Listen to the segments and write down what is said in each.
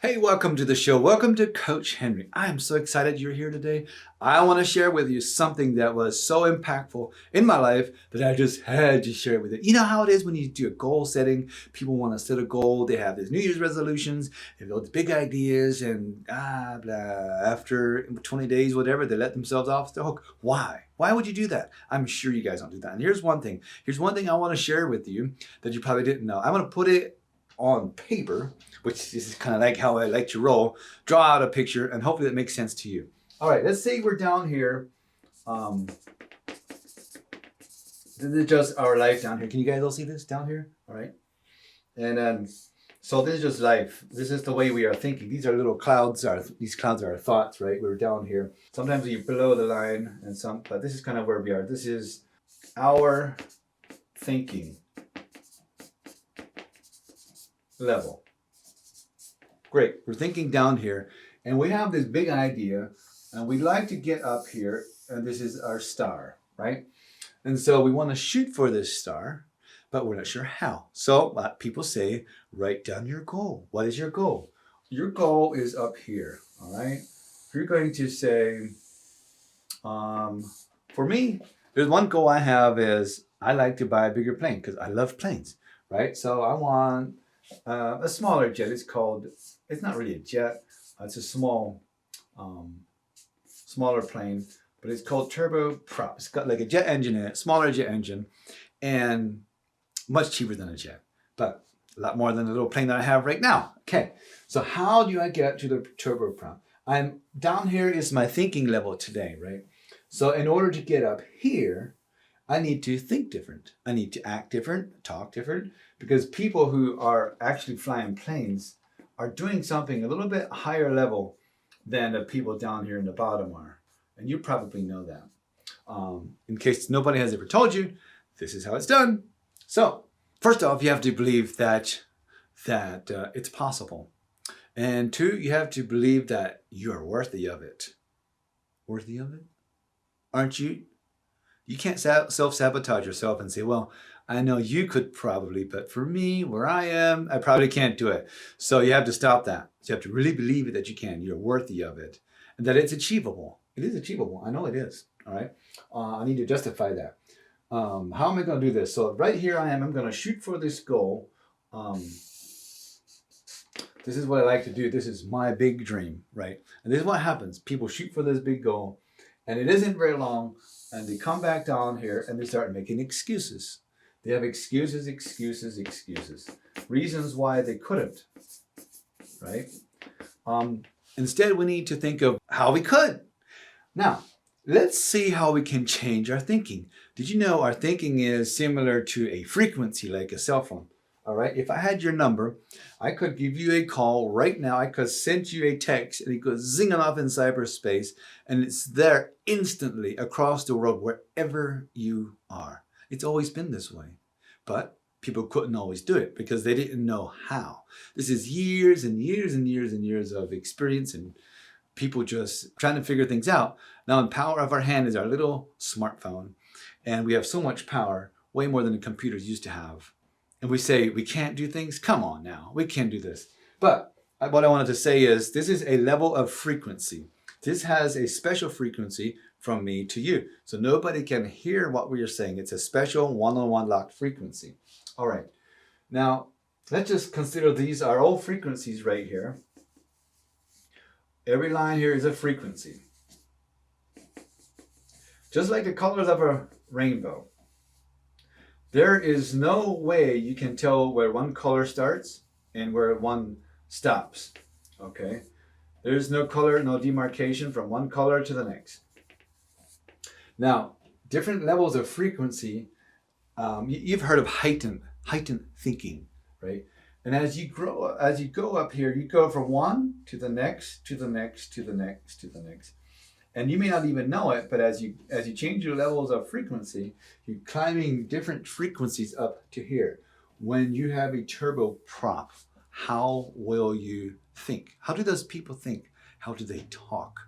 Hey, welcome to the show. Welcome to Coach Henry. I am so excited you're here today. I want to share with you something that was so impactful in my life that I just had to share with you. You know how it is when you do a goal setting, people want to set a goal, they have these New Year's resolutions, they have all these big ideas, and blah. After 20 days, whatever, they let themselves off the hook. Why? Why would you do that? I'm sure you guys don't do that. And here's one thing. Here's one thing I want to share with you that you probably didn't know. I'm going to put it on paper, which is kind of like how I like to roll, draw out a picture, and hopefully that makes sense to you. All right, let's say we're down here. This is just our life down here. Can you guys all see this down here? All right. And so this is just life. This is the way we are thinking. These are little clouds. These clouds are our thoughts, right? We're down here. Sometimes you're below the line, but this is kind of where we are. This is our thinking level. Great. We're thinking down here, and we have this big idea, and we'd like to get up here, and this is our star, right? And so we want to shoot for this star, but we're not sure how. So people say, write down your goal. What is your goal? Your goal is up here, all right? You're going to say, for me, there's one goal I have is I like to buy a bigger plane because I love planes, right? So I want a smaller jet. It's not really a jet. It's a smaller plane, but it's called turboprop. It's got like a jet engine in it, smaller jet engine, and much cheaper than a jet, but a lot more than the little plane that I have right now. Okay, so how do I get to the turboprop? I'm down here is my thinking level today, right? So in order to get up here, I need to think different. I need to act different, talk different, because people who are actually flying planes are doing something a little bit higher level than the people down here in the bottom are. And you probably know that. In case nobody has ever told you, this is how it's done. So first off, you have to believe that it's possible. And two, you have to believe that you're worthy of it. Worthy of it? Aren't you? You can't self-sabotage yourself and say, well, I know you could probably, but for me, where I am, I probably can't do it. So you have to stop that. So you have to really believe it that you can. You're worthy of it. And that it's achievable. It is achievable. I know it is. All right. I need to justify that. How am I going to do this? So right here I am. I'm going to shoot for this goal. This is what I like to do. This is my big dream, right? And this is what happens. People shoot for this big goal, and it isn't very long, and they come back down here and they start making excuses. They have excuses, reasons why they couldn't, right? Instead, we need to think of how we could. Now, let's see how we can change our thinking. Did you know our thinking is similar to a frequency like a cell phone? All right, if I had your number, I could give you a call right now. I could send you a text and it goes zinging off in cyberspace and it's there instantly across the world wherever you are. It's always been this way, but people couldn't always do it because they didn't know how. This is years and years and years and years of experience and people just trying to figure things out. Now, in the power of our hand is our little smartphone, and we have so much power, way more than the computers used to have. And we say, we can't do things? Come on now, we can do this. But what I wanted to say is, this is a level of frequency. This has a special frequency from me to you. So nobody can hear what we are saying. It's a special one-on-one locked frequency. All right, now let's just consider these are all frequencies right here. Every line here is a frequency. Just like the colors of a rainbow. There is no way you can tell where one color starts and where one stops, okay? There's no color, no demarcation from one color to the next. Now, different levels of frequency, you've heard of heightened thinking, right? And as you go up here, you go from one to the next, to the next, to the next, to the next. And you may not even know it, but as you change your levels of frequency, you're climbing different frequencies up to here. When you have a turboprop, how will you think? How do those people think? How do they talk?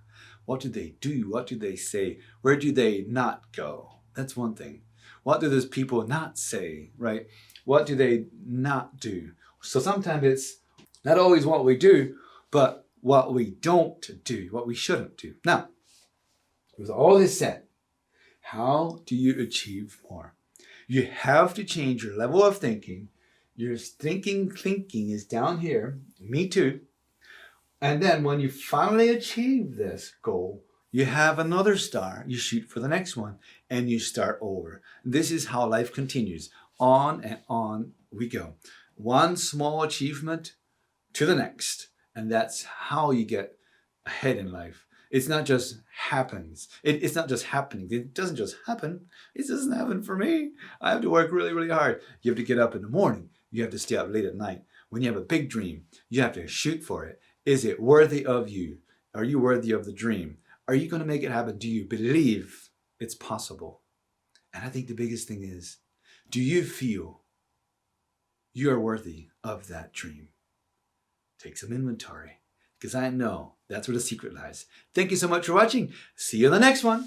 What do they do? What do they say? Where do they not go? That's one thing. What do those people not say, right? What do they not do? So sometimes it's not always what we do, but what we don't do, what we shouldn't do. Now, with all this said, how do you achieve more? You have to change your level of thinking. Your thinking is down here. Me too. And then when you finally achieve this goal, you have another star. You shoot for the next one and you start over. This is how life continues. On and on we go. One small achievement to the next. And that's how you get ahead in life. It's not just happens. It's not just happening. It doesn't just happen. It doesn't happen for me. I have to work really, really hard. You have to get up in the morning. You have to stay up late at night. When you have a big dream, you have to shoot for it. Is it worthy of you? Are you worthy of the dream? Are you going to make it happen? Do you believe it's possible? And I think the biggest thing is, do you feel you are worthy of that dream? Take some inventory, because I know that's where the secret lies. Thank you so much for watching. See you in the next one.